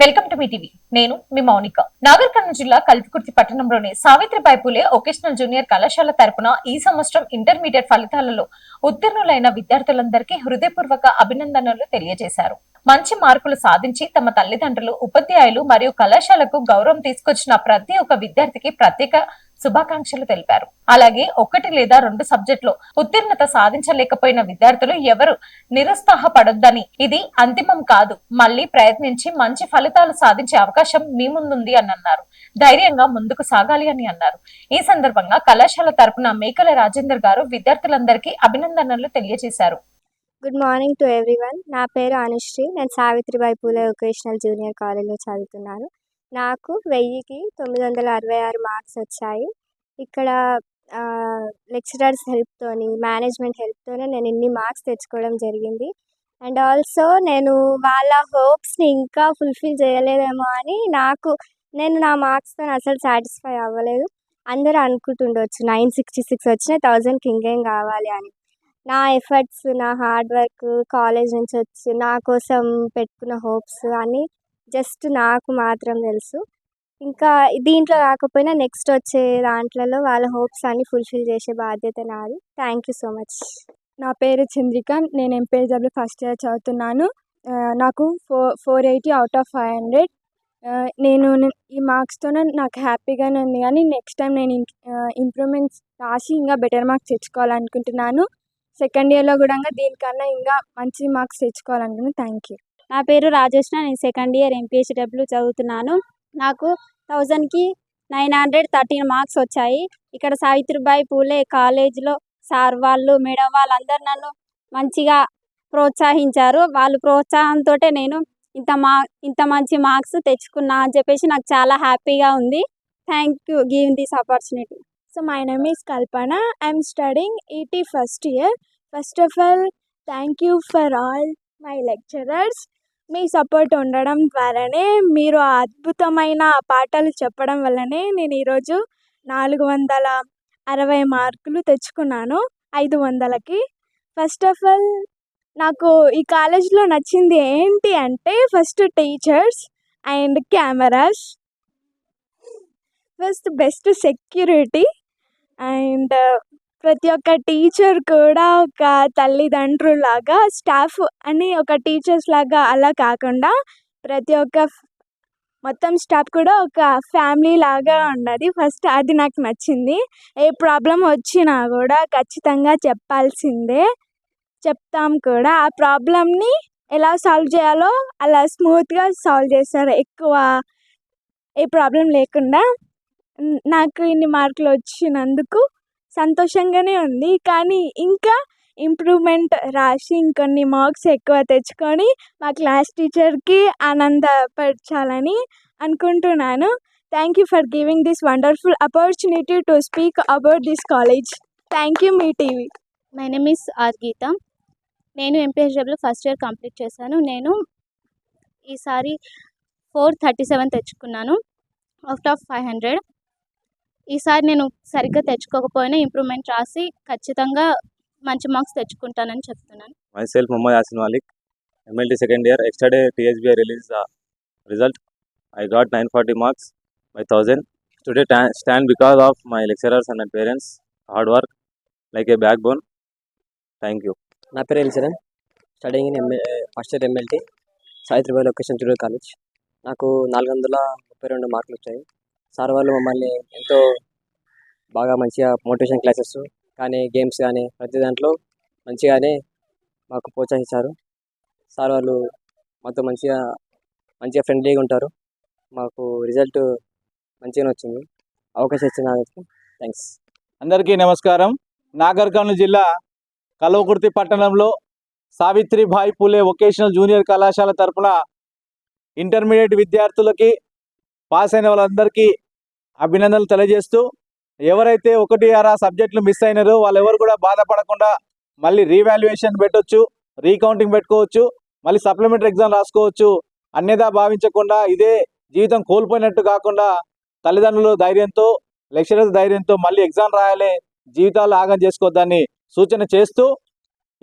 Welcome to me TV. నేను మీ మౌనిక. నాగర్ కర్నూలు జిల్లా కల్వకుర్తి పట్టణంలోని సావిత్రిబాయి పూలే వొకేషనల్ జూనియర్ కళాశాల తరపున ఈ సంవత్సరం ఇంటర్మీడియట్ ఫలితాలలో ఉత్తీర్ణులైన విద్యార్థులందరికీ హృదయపూర్వక అభినందనలు తెలియజేశారు. మంచి మార్కులు సాధించి తమ తల్లిదండ్రులు, ఉపాధ్యాయులు మరియు కళాశాలకు గౌరవం తీసుకొచ్చిన ప్రతి ఒక్క విద్యార్థికి ప్రత్యేక శుభాకాంక్షలు తెలిపారు. అలాగే 1 లేదా 2 సబ్జెక్టులో ఉత్తీర్ణత సాధించలేకపోయిన విద్యార్థులు ఎవరు నిరుత్సాహపడొద్దని, ఇది అంతిమం కాదు, మళ్లీ ప్రయత్నించి మంచి ఫలితాలు సాధించే అవకాశం మీ ముందుంది అని అన్నారు. ధైర్యంగా ముందుకు సాగాలి అని అన్నారు. ఈ సందర్భంగా కళాశాల తరపున మేకల రాజేందర్ గారు విద్యార్థులందరికీ అభినందనలు తెలియజేశారు. Good morning to everyone. నా పేరు అనుశ్రీ. నేను సావిత్రిబాయి పూలే వొకేషనల్ జూనియర్ కాలేజ్లో చదువుతున్నాను. నాకు 1000కి 966 మార్క్స్ వచ్చాయి. ఇక్కడ లెక్చరర్స్ హెల్ప్తోని, మేనేజ్మెంట్ హెల్ప్తోనే నేను ఇన్ని మార్క్స్ తెచ్చుకోవడం జరిగింది. అండ్ ఆల్సో నేను వాళ్ళ హోప్స్ని ఇంకా ఫుల్ఫిల్ చేయలేదేమో అని నేను నా మార్క్స్తో అసలు సాటిస్ఫై అవ్వలేదు. అందరూ అనుకుంటుండొచ్చు 966 వచ్చినాయి, 1000కి ఇంకేం కావాలి అని. నా ఎఫర్ట్స్, నా హార్డ్ వర్క్, కాలేజ్ నుంచి వచ్చి నా కోసం పెట్టుకున్న హోప్స్ అన్నీ జస్ట్ నాకు మాత్రం తెలుసు. ఇంకా దీంట్లో కాకపోయినా నెక్స్ట్ వచ్చే దాంట్లలో వాళ్ళ హోప్స్ అన్ని ఫుల్ఫిల్ చేసే బాధ్యత నాది. Thank you so much. నా పేరు చంద్రిక. నేను ఎంపీహెచ్డబ్ల్యూ ఫస్ట్ ఇయర్ చదువుతున్నాను. నాకు 480 అవుట్ ఆఫ్ 500. నేను ఈ మార్క్స్తోనే నాకు హ్యాపీగానే ఉంది, కానీ నెక్స్ట్ టైం నేను ఇంప్రూవ్మెంట్స్ రాసి ఇంకా బెటర్ మార్క్స్ తెచ్చుకోవాలనుకుంటున్నాను. సెకండ్ ఇయర్లో కూడా దీనికన్నా ఇంకా మంచి మార్క్స్ తెచ్చుకోవాలనుకుంటున్నాను. Thank you. నా పేరు రాజేష్ణ. నేను సెకండ్ ఇయర్ ఎంపీహెచ్డబ్ల్యూ చదువుతున్నాను. నాకు 1000కి 913 మార్క్స్ వచ్చాయి. ఇక్కడ సావిత్రిబాయి పూలే కాలేజ్లో సార్ వాళ్ళు, మేడం వాళ్ళందరూ నన్ను మంచిగా ప్రోత్సహించారు. వాళ్ళ ప్రోత్సాహంతో నేను ఇంత మంచి మార్క్స్ తెచ్చుకున్నా అని చెప్పేసి నాకు చాలా హ్యాపీగా ఉంది. Thank you giving this opportunity. So my name is Kalpana. I am studying ET first year. First of all, thank you for all my lecturers. Me support ఉండడం ద్వారానే, మీరు అద్భుతమైన పాఠాలు చెప్పడం వల్లనే నేను ఈరోజు 460 మార్కులు తెచ్చుకున్నాను 500కి. ఫస్ట్ ఆఫ్ ఆల్ నాకు ఈ కాలేజ్లో నచ్చింది ఏంటి అంటే, first teachers and cameras, first best security, and ప్రతి ఒక్క టీచర్ కూడా ఒక తల్లిదండ్రులాగా, స్టాఫ్ అని ఒక టీచర్స్ లాగా అలా కాకుండా ప్రతి ఒక్క మొత్తం స్టాఫ్ కూడా ఒక ఫ్యామిలీ లాగా ఉన్నది. ఫస్ట్ అది నాకు నచ్చింది. ఏ ప్రాబ్లం వచ్చినా కూడా ఖచ్చితంగా చెప్పాల్సిందే, చెప్తాం కూడా. ఆ ప్రాబ్లమ్ని ఎలా సాల్వ్ చేయాలో అలా స్మూత్గా సాల్వ్ చేస్తారు. ఎక్కువ ఏ ప్రాబ్లం లేకుండా. నాకు ఇన్ని మార్కులు వచ్చినందుకు సంతోషంగానే ఉంది, కానీ ఇంకా ఇంప్రూవ్మెంట్ రాసి ఇంకొన్ని మార్క్స్ ఎక్కువ తెచ్చుకొని మా క్లాస్ టీచర్కి ఆనందపరచాలని అనుకుంటున్నాను. Thank you for giving this wonderful opportunity to speak about this college. Thank you మీ టీవీ. మై నేమ్ ఈస్ ఆర్గీత. నేను ఎంపీహెచ్డబ్ల్యూ ఫస్ట్ ఇయర్ కంప్లీట్ చేశాను. నేను ఈసారి 437 తెచ్చుకున్నాను అవుట్ ఆఫ్ 500. ఈసారి నేను సరిగ్గా తెచ్చుకోకపోయినా ఇంప్రూవ్మెంట్ రాసి ఖచ్చితంగా మంచి మార్క్స్ తెచ్చుకుంటానని చెప్తున్నాను. Myself Muhammad Yasin Malik, MLT second year. Yesterday TSBI released the result. I got 940 marks by 1000. Today stand because of my lecturers and my parents' hard work like a backbone. Thank you. నా పేరు ఎలిసరన్. Studying in first year MLT Savitribai location junior college. నాకు 432 మార్కులు వచ్చాయి. Sir వాళ్ళు మమ్మల్ని ఎంతో బాగా మంచిగా మోటివేషన్ క్లాసెస్ కానీ, గేమ్స్ కానీ ప్రతి దాంట్లో మంచిగానే మాకు ప్రోత్సహించారు. సార్ వాళ్ళు మాతో మంచిగా ఫ్రెండ్లీగా ఉంటారు. మాకు రిజల్ట్ మంచిగానే వచ్చింది. అవకాశం ఇచ్చిన థ్యాంక్స్. అందరికీ నమస్కారం. నాగర్ కర్నూలు జిల్లా కల్వకుర్తి పట్టణంలో సావిత్రిబాయి పూలే వొకేషనల్ జూనియర్ కళాశాల తరపున ఇంటర్మీడియట్ విద్యార్థులకి, పాస్ అయిన వాళ్ళందరికీ అభినందనలు తెలియజేస్తూ, ఎవరైతే 1-6 సబ్జెక్టులు మిస్ అయినారో వాళ్ళెవరు కూడా బాధపడకుండా మళ్ళీ రీవాల్యుయేషన్ పెట్టవచ్చు, రీకౌంటింగ్ పెట్టుకోవచ్చు, మళ్ళీ సప్లిమెంటరీ ఎగ్జామ్ రాసుకోవచ్చు. అన్యదా భావించకుండా, ఇదే జీవితం కోల్పోయినట్టు కాకుండా తల్లిదండ్రుల ధైర్యంతో, లెక్చరర్స్ ధైర్యంతో మళ్ళీ ఎగ్జామ్ రాయాలి, జీవితాలు ఆగం చేసుకోవద్దని సూచన చేస్తూ,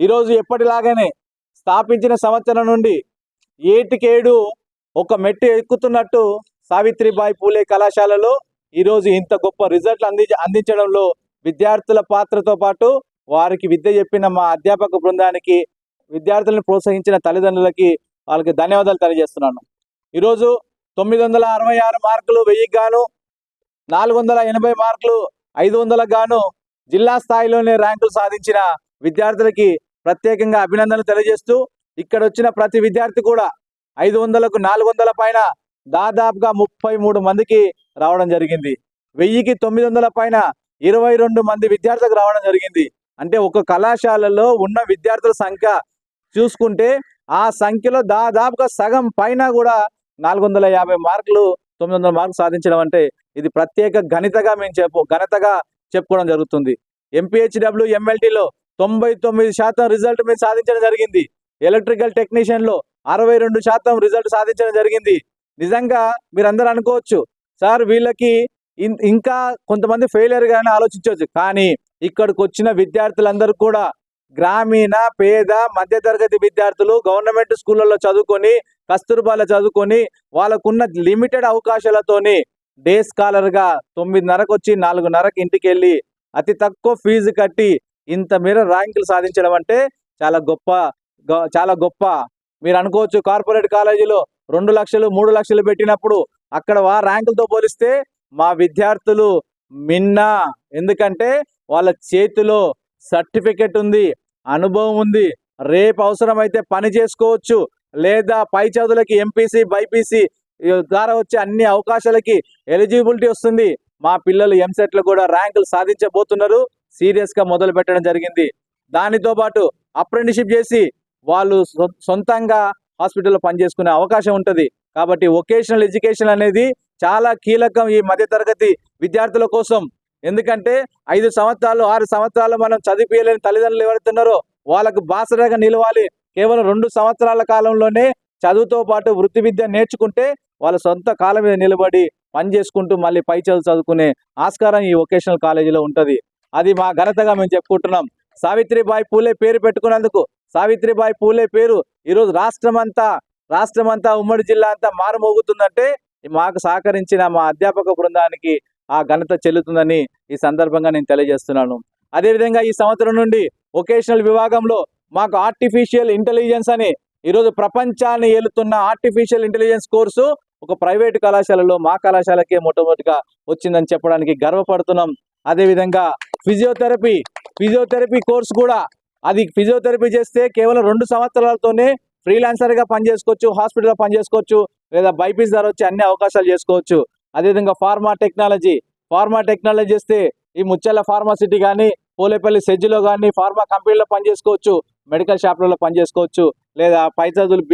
ఈరోజు ఎప్పటిలాగానే స్థాపించిన సంవత్సరం నుండి 7కి 7 ఒక మెట్టు ఎక్కుతున్నట్టు సావిత్రిబాయి పూలే కళాశాలలో ఈరోజు ఇంత గొప్ప రిజల్ట్లు అందించడంలో విద్యార్థుల పాత్రతో పాటు వారికి విద్య చెప్పిన మా అధ్యాపక బృందానికి, విద్యార్థులను ప్రోత్సహించిన తల్లిదండ్రులకి వాళ్ళకి ధన్యవాదాలు తెలియజేస్తున్నాను. ఈరోజు 966 మార్కులు 1000 గాను, 480 మార్కులు 500 గాను జిల్లా స్థాయిలోనే ర్యాంకులు సాధించిన విద్యార్థులకి ప్రత్యేకంగా అభినందనలు తెలియజేస్తూ, ఇక్కడ వచ్చిన ప్రతి విద్యార్థి కూడా 500కు 400 పైన దాదాపుగా 33 మందికి రావడం జరిగింది. 1000కి 900 పైన 22 మంది విద్యార్థులకు రావడం జరిగింది. అంటే ఒక కళాశాలలో ఉన్న విద్యార్థుల సంఖ్య చూసుకుంటే ఆ సంఖ్యలో దాదాపుగా సగం పైన కూడా 450 మార్కులు 900 మార్కులు సాధించడం అంటే ఇది ప్రత్యేక ఘనతగా ఘనతగా చెప్పుకోవడం జరుగుతుంది. ఎంపీహెచ్డబ్ల్యూ ఎంఎల్టీలో 99% రిజల్ట్ మేము సాధించడం జరిగింది. ఎలక్ట్రికల్ టెక్నీషియన్లో 62% రిజల్ట్ సాధించడం జరిగింది. నిజంగా మీరందరూ అనుకోవచ్చు, సార్ వీళ్ళకి ఇంకా కొంతమంది ఫెయిలియర్ గానే ఆలోచించవచ్చు. కానీ ఇక్కడికి వచ్చిన విద్యార్థులందరూ కూడా గ్రామీణ, పేద, మధ్యతరగతి విద్యార్థులు గవర్నమెంట్ స్కూళ్ళల్లో చదువుకొని, కస్తూర్బాలో చదువుకొని, వాళ్ళకున్న లిమిటెడ్ అవకాశాలతోని డే స్కాలర్గా 9:30కు వచ్చి 4:30కి ఇంటికి వెళ్ళి అతి తక్కువ ఫీజు కట్టి ఇంత మేర ర్యాంకులు సాధించడం అంటే చాలా గొప్ప. మీరు అనుకోవచ్చు, కార్పొరేట్ కాలేజీలో 2 లక్షలు 3 లక్షలు పెట్టినప్పుడు అక్కడ ర్యాంకులతో పోలిస్తే మా విద్యార్థులు మిన్నా. ఎందుకంటే వాళ్ళ చేతిలో సర్టిఫికెట్ ఉంది, అనుభవం ఉంది, రేపు అవసరమైతే పని చేసుకోవచ్చు, లేదా పై చదువులకి ఎంపీసీ, బైపీసీ ద్వారా వచ్చే అన్ని అవకాశాలకి ఎలిజిబిలిటీ వస్తుంది. మా పిల్లలు ఎంసెట్లో కూడా ర్యాంకులు సాధించబోతున్నారు. సీరియస్గా మొదలు పెట్టడం జరిగింది. దానితో పాటు అప్రెంటిషిప్ చేసి వాళ్ళు సొంతంగా హాస్పిటల్లో పనిచేసుకునే అవకాశం ఉంటుంది. కాబట్టి వొకేషనల్ ఎడ్యుకేషన్ అనేది చాలా కీలకం ఈ మధ్యతరగతి విద్యార్థుల కోసం. ఎందుకంటే 5 సంవత్సరాలు 6 సంవత్సరాలు మనం చదివించలేని తల్లిదండ్రులు ఎవరుతున్నారో వాళ్ళకు బాసటగా నిలవాలి. కేవలం 2 సంవత్సరాల కాలంలోనే చదువుతో పాటు వృత్తి విద్య నేర్చుకుంటే వాళ్ళ సొంత కాళ్ళ మీద నిలబడి పని చేసుకుంటూ మళ్ళీ పై చదువుకునే ఆస్కారం ఈ వొకేషనల్ కాలేజీలో ఉంటుంది. అది మా ఘనతగా మేము చెప్పుకుంటున్నాం. సావిత్రిబాయి పూలే పేరు పెట్టుకున్నందుకు, సావిత్రిబాయి పూలే పేరు ఈరోజు రాష్ట్రమంతా ఉమ్మడి జిల్లా అంతా మారుమోగుతుందంటే మాకు సహకరించిన మా అధ్యాపక బృందానికి ఆ ఘనత చెల్లుతుందని ఈ సందర్భంగా నేను తెలియజేస్తున్నాను. అదేవిధంగా ఈ సంవత్సరం నుండి వొకేషనల్ విభాగంలో మాకు ఆర్టిఫిషియల్ ఇంటెలిజెన్స్ అని ఈరోజు ప్రపంచాన్ని ఏలుతున్న ఆర్టిఫిషియల్ ఇంటెలిజెన్స్ కోర్సు ఒక ప్రైవేటు కళాశాలలో మా కళాశాలకే మొట్టమొదటిగా వచ్చిందని చెప్పడానికి గర్వపడుతున్నాం. అదేవిధంగా ఫిజియోథెరపీ కోర్సు కూడా, అది ఫిజియోథెరపీ చేస్తే కేవలం 2 సంవత్సరాలతోనే ఫ్రీలాన్సర్గా పనిచేసుకోవచ్చు, హాస్పిటల్లో పనిచేసుకోవచ్చు, లేదా బైపీసీ ద్వారా వచ్చి అన్ని అవకాశాలు చేసుకోవచ్చు. అదేవిధంగా ఫార్మా టెక్నాలజీ చేస్తే ఈ ముచ్చెల్ల ఫార్మాసిటీ కానీ, పోలేపల్లి సెజ్లో కానీ ఫార్మా కంపెనీలో పనిచేసుకోవచ్చు, మెడికల్ షాప్లలో పనిచేసుకోవచ్చు, లేదా పై చదువులు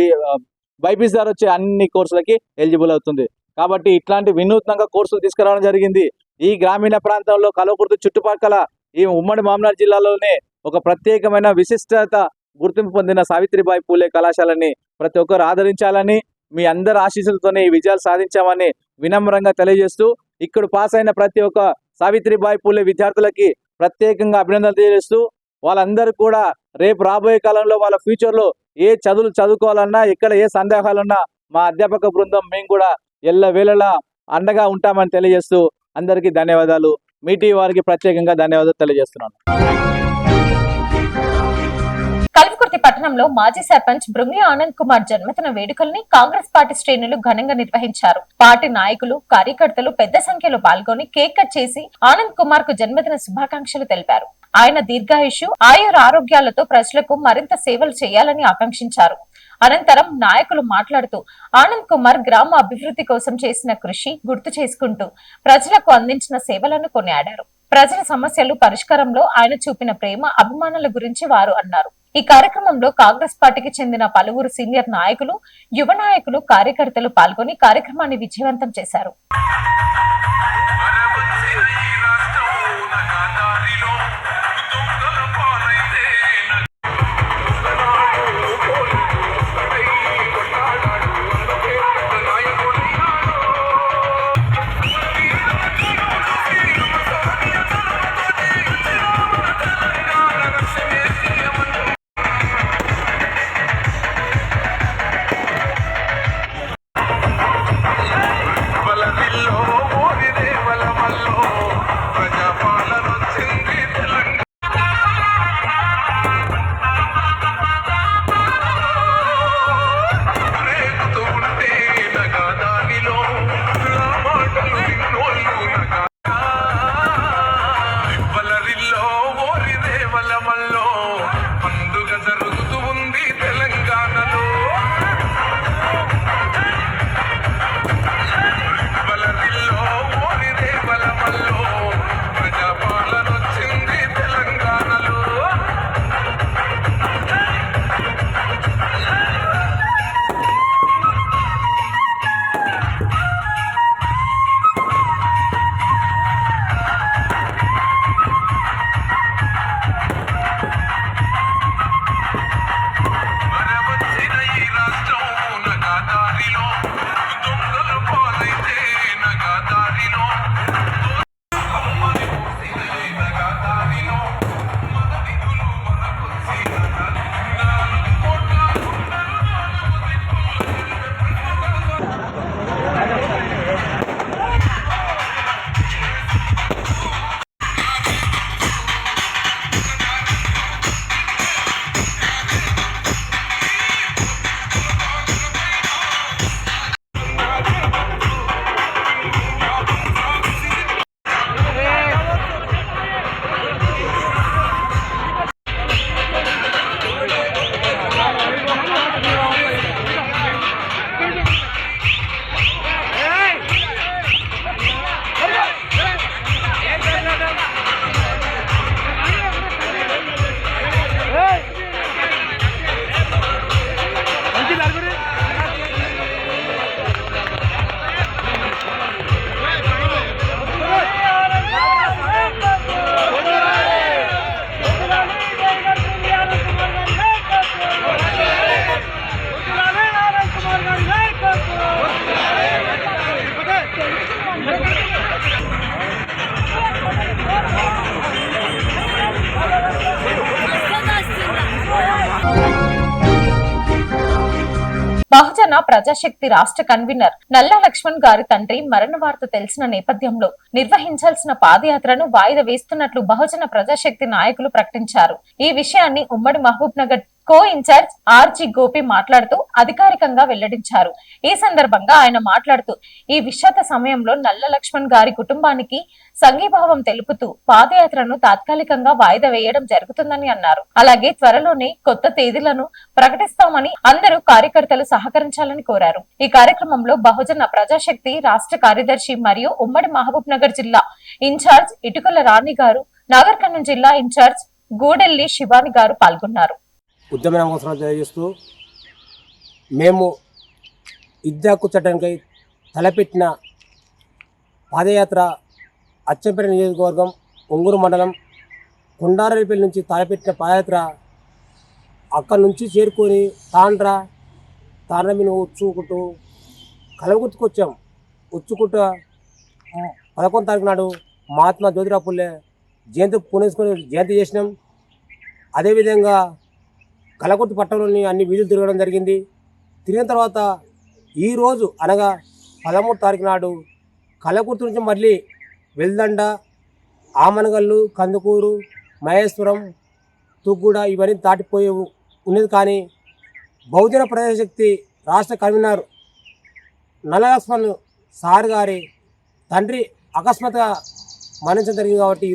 బైపీసీ ద్వారా వచ్చే అన్ని కోర్సులకి ఎలిజిబుల్ అవుతుంది. కాబట్టి ఇట్లాంటి వినూత్నంగా కోర్సులు తీసుకురావడం జరిగింది. ఈ గ్రామీణ ప్రాంతంలో కల్వకుర్తి చుట్టుపక్కల ఈ ఉమ్మడి మామనాడు జిల్లాలోనే ఒక ప్రత్యేకమైన విశిష్టత గుర్తింపు పొందిన సావిత్రిబాయి పూలే కళాశాలని ప్రతి ఒక్కరు ఆదరించాలని, మీ అందరి ఆశీస్సులతోనే ఈ విజయాలు సాధించామని వినమ్రంగా తెలియజేస్తూ, ఇక్కడ పాస్ అయిన ప్రతి ఒక్క సావిత్రిబాయి పూలే విద్యార్థులకి ప్రత్యేకంగా అభినందనలు తెలియజేస్తూ, వాళ్ళందరూ కూడా రేపు రాబోయే కాలంలో వాళ్ళ ఫ్యూచర్లో ఏ చదువుకోవాలన్నా, ఎక్కడ ఏ సందేహాలున్నా మా అధ్యాపక బృందం మేము కూడా ఎల్లవేళలా అండగా ఉంటామని తెలియజేస్తూ అందరికీ ధన్యవాదాలు. మీటీ వారికి ప్రత్యేకంగా ధన్యవాదాలు తెలియజేస్తున్నాను. కల్వకుర్తి పట్టణంలో మాజీ సర్పంచ్ బృంగి ఆనంద్ కుమార్ జన్మదిన వేడుకల్ని కాంగ్రెస్ పార్టీ శ్రేణులు ఘనంగా నిర్వహించారు. పార్టీ నాయకులు, కార్యకర్తలు పెద్ద సంఖ్యలో పాల్గొని కేక్ కట్ చేసి ఆనంద్ కుమార్ కు జన్మదిన శుభాకాంక్షలు తెలిపారు. ఆయన దీర్ఘాయుషు, ఆరోగ్యాలతో ప్రజలకు మరింత సేవలు చేయాలని ఆకాంక్షించారు. అనంతరం నాయకులు మాట్లాడుతూ ఆనంద్ కుమార్ గ్రామ అభివృద్ధి కోసం చేసిన కృషి గుర్తు చేసుకుంటూ ప్రజలకు అందించిన సేవలను కొనియాడారు. ప్రజల సమస్యలు పరిష్కారంలో ఆయన చూపిన ప్రేమ, అభిమానాల గురించి వారు అన్నారు. ఈ కార్యక్రమంలో కాంగ్రెస్ పార్టీకి చెందిన పలువురు సీనియర్ నాయకులు, యువ నాయకులు, కార్యకర్తలు పాల్గొని కార్యక్రమాన్ని విజయవంతం చేశారు. ప్రజాశక్తి రాష్ట్ర కన్వీనర్ నల్లా లక్ష్మణ్ గారి తండ్రి మరణ వార్త తెలిసిన నేపథ్యంలో నిర్వహించాల్సిన పాదయాత్రను వాయిదా వేస్తున్నట్లు బహుజన ప్రజాశక్తి నాయకులు ప్రకటించారు. ఈ విషయాన్ని ఉమ్మడి మహబూబ్ నగర్ కో ఇన్ఛార్జ్ ఆర్జీ గోపి మాట్లాడుతూ అధికారికంగా వెల్లడించారు. ఈ సందర్భంగా ఆయన మాట్లాడుతూ ఈ విషాద సమయంలో నల్ల లక్ష్మణ్ గారి కుటుంబానికి సంఘీభావం తెలుపుతూ పాదయాత్రను తాత్కాలికంగా వాయిదా వేయడం జరుగుతుందని అన్నారు. అలాగే త్వరలోనే కొత్త తేదీలను ప్రకటిస్తామని అందరూ కార్యకర్తలు సహకరించాలని కోరారు. ఈ కార్యక్రమంలో బహుజన ప్రజాశక్తి రాష్ట్ర కార్యదర్శి మరియు ఉమ్మడి మహబూబ్ నగర్ జిల్లా ఇన్ఛార్జ్ ఇటుకల రాణి గారు, నాగర్ కర్నూలు జిల్లా ఇన్ఛార్జ్ గూడెల్లి శివాని గారు పాల్గొన్నారు. ఉద్యమ అవసరం తెలియజేస్తూ మేము విద్యా హక్కు చట్టానికి తలపెట్టిన పాదయాత్ర అచ్చంపేట నియోజకవర్గం ఒంగూరు మండలం కొండారెడ్డిపల్లి నుంచి తలపెట్టిన పాదయాత్ర అక్కడి నుంచి చేరుకొని తాండ్రమీను ఉచ్చుకుంటూ కలవగుర్తుకు వచ్చాం. ఉచ్చుకుంటూ 11 తారీఖు నాడు మహాత్మా జ్యోతిరావు పుల్లే జయంతి పునేసుకొని జయంతి చేసినాం. అదేవిధంగా కలకుర్తి పట్టణంలోని అన్ని వీధులు తిరగడం జరిగింది. తిరిగిన తర్వాత ఈరోజు అనగా 13 తారీఖు నాడు కలకుర్తి నుంచి మళ్ళీ వెల్దండ, ఆమనగల్లు, కందుకూరు, మహేశ్వరం, తుగ్గూడ ఇవన్నీ దాటిపోయి ఉన్నది. కానీ బహుజన ప్రజాశక్తి రాష్ట్ర కన్వీనర్ నల్ల లక్ష్మణ్ సార్ గారి తండ్రి అకస్మాత్తుగా మరణించడం జరిగింది. కాబట్టి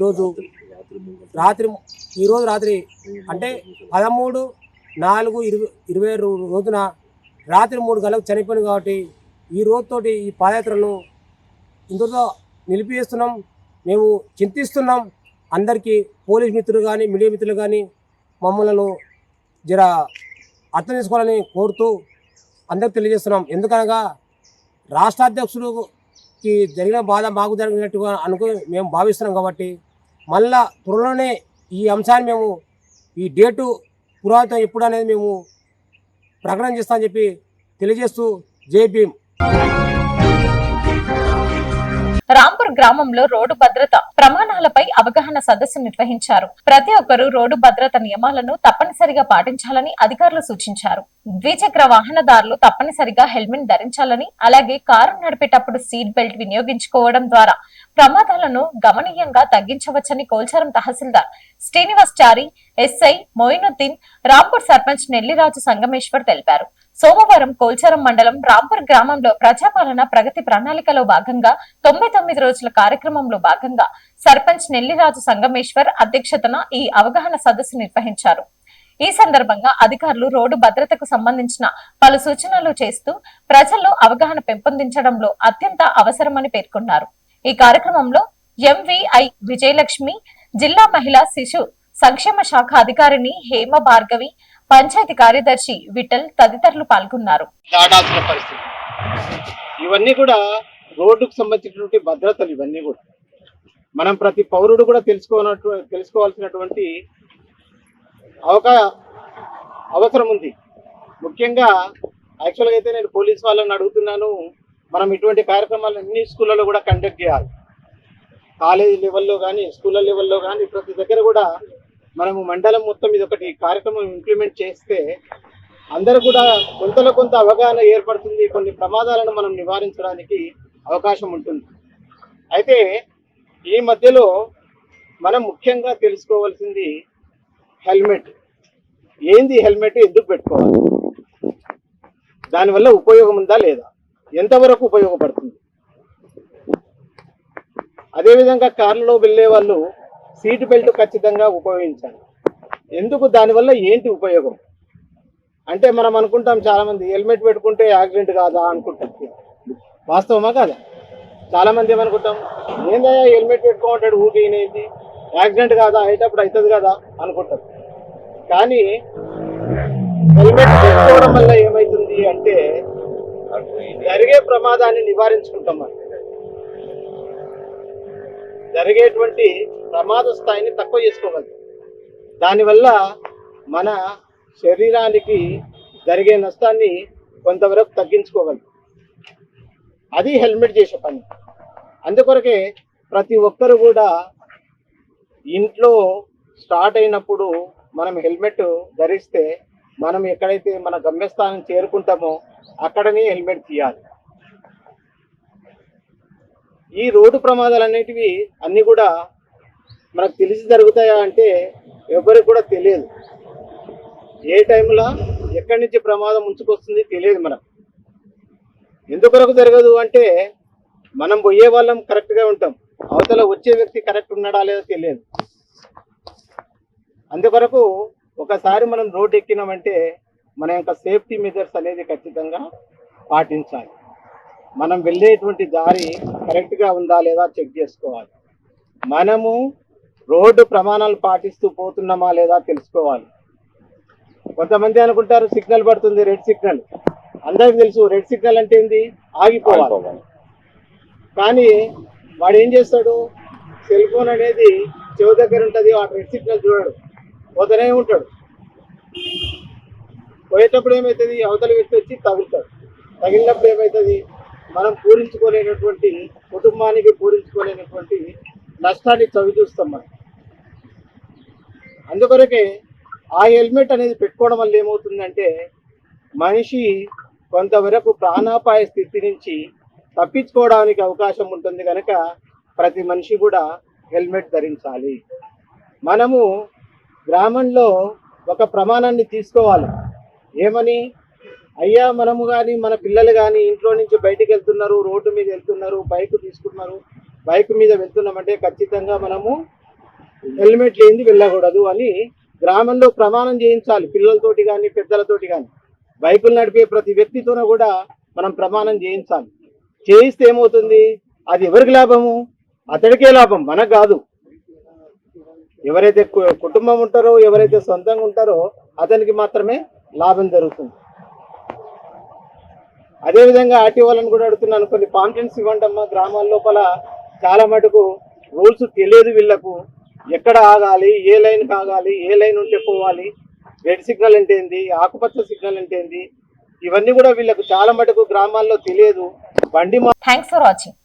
ఈరోజు రాత్రి అంటే 13/4/2020 రోజున రాత్రి 3 గంటలకు చనిపోయింది. కాబట్టి ఈ రోజుతోటి ఈ పాదయాత్రను ఇందులో నిలిపివేస్తున్నాం. మేము చింతిస్తున్నాం. అందరికీ పోలీస్ మిత్రులు కానీ మీడియా మిత్రులు కానీ మమ్మల్ని జర అర్థం చేసుకోవాలని కోరుతూ అందరికి తెలియజేస్తున్నాం. ఎందుకనగా రాష్ట్ర అధ్యక్షుడికి జరిగిన బాధ మాకు జరిగినట్టుగా మేము భావిస్తున్నాం. కాబట్టి మళ్ళా త్వరలోనే ఈ అంశాన్ని మేము ఈ డేటు పురాతన ఎప్పుడు అనేది మేము ప్రకటన చేస్తామని చెప్పి తెలియజేస్తూ జై భీమ్. రాంపూర్ గ్రామంలో రోడ్డు భద్రత ప్రమాణాలపై అవగాహన సదస్సు నిర్వహించారు. ప్రతి ఒక్కరూ రోడ్డు భద్రత నియమాలను తప్పనిసరిగా పాటించాలని అధికారులు సూచించారు. ద్విచక్ర వాహనదారులు తప్పనిసరిగా హెల్మెట్ ధరించాలని, అలాగే కారు నడిపేటప్పుడు సీట్ బెల్ట్ వినియోగించుకోవడం ద్వారా ప్రమాదాలను గమనీయంగా తగ్గించవచ్చని కోల్చారం తహసీల్దార్ శ్రీనివాస్ చారి, ఎస్ఐ మొయినుద్దీన్, రాంపూర్ సర్పంచ్ నెల్లిరాజు సంగమేశ్వర్ తెలిపారు. సోమవారం కోల్చారం మండలం రాంపూర్ గ్రామంలో ప్రజాపాలన ప్రగతి ప్రణాళికలో భాగంగా 99 రోజుల కార్యక్రమంలో భాగంగా సర్పంచ్ నెల్లిరాజు సంగమేశ్వర్ అధ్యక్షతన ఈ అవగాహన సదస్సు నిర్వహించారు. ఈ సందర్భంగా అధికారులు రోడ్డు భద్రతకు సంబంధించిన పలు సూచనలు చేస్తూ ప్రజల్లో అవగాహన పెంపొందించడంలో అత్యంత అవసరమని పేర్కొన్నారు. ఈ కార్యక్రమంలో ఎంవిఐ విజయలక్ష్మి, జిల్లా మహిళా శిశు సంక్షేమ శాఖ అధికారిని హేమ భార్గవి, పంచాయతీ కార్యదర్శి విఠల్ తదితరులు పాల్గొన్నారు. దాటాల్సిన పరిస్థితి ఇవన్నీ కూడా రోడ్డుకు సంబంధించినటువంటి భద్రతలు. ఇవన్నీ కూడా మనం ప్రతి పౌరుడు కూడా తెలుసుకోవాల్సినటువంటి అవసరం ఉంది. ముఖ్యంగా యాక్చువల్గా అయితే నేను పోలీస్ వాళ్ళని అడుగుతున్నాను, మనం ఇటువంటి కార్యక్రమాలు అన్ని స్కూళ్ళలో కూడా కండక్ట్ చేయాలి. కాలేజీ లెవెల్లో కానీ స్కూళ్ళ లెవెల్లో కానీ ప్రతి దగ్గర కూడా మనము మండలం మొత్తం ఇది ఒకటి కార్యక్రమం ఇంప్లిమెంట్ చేస్తే అందరూ కూడా కొంతలో కొంత అవగాహన ఏర్పడుతుంది. కొన్ని ప్రమాదాలను మనం నివారించడానికి అవకాశం ఉంటుంది. అయితే ఈ మధ్యలో మనం ముఖ్యంగా తెలుసుకోవాల్సింది హెల్మెట్. ఏంది హెల్మెట్, ఎందుకు పెట్టుకోవాలి, దానివల్ల ఉపయోగం ఉందా లేదా, ఎంతవరకు ఉపయోగపడుతుంది. అదేవిధంగా కార్లలో వెళ్ళే వాళ్ళు సీట్ బెల్ట్ ఖచ్చితంగా ఉపయోగించాలి. ఎందుకు, దానివల్ల ఏంటి ఉపయోగం అంటే మనం అనుకుంటాం, చాలామంది హెల్మెట్ పెట్టుకుంటే యాక్సిడెంట్ కాదా అనుకుంటాం. వాస్తవమా కాదా? చాలామంది ఏమనుకుంటాం, ఏందయ్యా హెల్మెట్ పెట్టుకోమంటాడు ఊరికి, ఏంటి యాక్సిడెంట్ కాదా, అయ్యేటప్పుడు అవుతుంది కదా అనుకుంటాం. కానీ హెల్మెట్ పెట్టుకోవడం వల్ల ఏమవుతుంది అంటే జరిగే ప్రమాదాన్ని నివారించుకుంటాం. మనం జరిగేటువంటి ప్రమాద స్థాయిని తక్కువ చేసుకోగలుగుతాం. దానివల్ల మన శరీరానికి జరిగే నష్టాన్ని కొంతవరకు తగ్గించుకోగలుగుతాం. అది హెల్మెట్ చేసే పని. అందుకొరకే ప్రతి ఒక్కరు కూడా ఇంట్లో స్టార్ట్ అయినప్పుడు మనం హెల్మెట్ ధరిస్తే మనం ఎక్కడైతే మన గమ్యస్థానం చేరుకుంటామో అక్కడనే హెల్మెట్ తీయాలి. ఈ రోడ్డు ప్రమాదాలు అనేటివి అన్నీ కూడా మనకు తెలిసి జరుగుతాయా అంటే ఎవరికి కూడా తెలియదు. ఏ టైంలో ఎక్కడి నుంచి ప్రమాదం ముంచుకొస్తుంది తెలియదు మనకు. ఎందుకొరకు జరగదు అంటే మనం పోయే వాళ్ళం కరెక్ట్గా ఉంటాం, అవతల వచ్చే వ్యక్తి కరెక్ట్ ఉన్నాడా లేదో తెలియదు. అందుకొరకు ఒకసారి మనం రోడ్డు ఎక్కినామంటే మన యొక్క సేఫ్టీ మెజర్స్ అనేది ఖచ్చితంగా పాటించాలి. మనం వెళ్ళేటువంటి దారి కరెక్ట్గా ఉందా లేదా చెక్ చేసుకోవాలి. మనము రోడ్డు ప్రమాణాలు పాటిస్తూ పోతున్నామా లేదా తెలుసుకోవాలి. కొంతమంది అనుకుంటారు సిగ్నల్ పడుతుంది, రెడ్ సిగ్నల్. అందరికి తెలుసు రెడ్ సిగ్నల్ అంటే ఏంది, ఆగిపోవాలి. కానీ వాడు ఏం చేస్తాడు, సెల్ ఫోన్ అనేది చెవి దగ్గర ఉంటుంది, ఆ రెడ్ సిగ్నల్ చూడడు, పోతూనే ఉంటాడు. పోయేటప్పుడు ఏమవుతుంది, అవతల వ్యక్తి వచ్చి తగులుతాడు. తగిలినప్పుడు ఏమవుతుంది, మనం పూరించుకోలేనటువంటి, కుటుంబానికి పూరించుకోలేనటువంటి నష్టాన్ని చవి చూస్తాం మనం. అందుకొరకే ఆ హెల్మెట్ అనేది పెట్టుకోవడం వల్ల ఏమవుతుందంటే మనిషి కొంతవరకు ప్రాణాపాయ స్థితి నుంచి తప్పించుకోవడానికి అవకాశం ఉంటుంది. కనుక ప్రతి మనిషి కూడా హెల్మెట్ ధరించాలి. మనము గ్రామంలో ఒక ప్రమాణాన్ని తీసుకోవాలి. ఏమని, అయ్యా మనము కానీ మన పిల్లలు కానీ ఇంట్లో నుంచి బయటికి వెళ్తున్నారు, రోడ్డు మీద వెళ్తున్నారు, బైక్ తీసుకున్నారు, బైక్ మీద వెళ్తున్నామంటే ఖచ్చితంగా మనము హెల్మెట్ లేనిది వెళ్ళకూడదు అని గ్రామంలో ప్రమాణం చేయించాలి. పిల్లలతోటి కానీ పెద్దలతోటి కానీ బైకులు నడిపే ప్రతి వ్యక్తితోనూ కూడా మనం ప్రమాణం చేయించాలి. చేయిస్తే ఏమవుతుంది, అది ఎవరికి లాభము, అతడికే లాభం, మనకు కాదు. ఎవరైతే కుటుంబం ఉంటారో, ఎవరైతే సొంతంగా ఉంటారో అతనికి మాత్రమే లాభం జరుగుతుంది. అదేవిధంగా ఆర్టీ వాళ్ళని కూడా అడుగుతున్నాను, కొన్ని పాంప్లెంట్స్ ఇవ్వండి అమ్మా. గ్రామాల లోపల చాలా మటుకు రూల్స్ తెలియదు వీళ్ళకు. ఎక్కడ ఆగాలి, ఏ లైన్కి ఆగాలి, ఏ లైన్ ఉంటే పోవాలి, రెడ్ సిగ్నల్ అంటే ఏంది, ఆకుపచ్చ సిగ్నల్ అంటే ఏంది, ఇవన్నీ కూడా వీళ్ళకు చాలా మటుకు గ్రామాల్లో తెలియదు. బండి థ్యాంక్స్ ఫర్ వాచింగ్.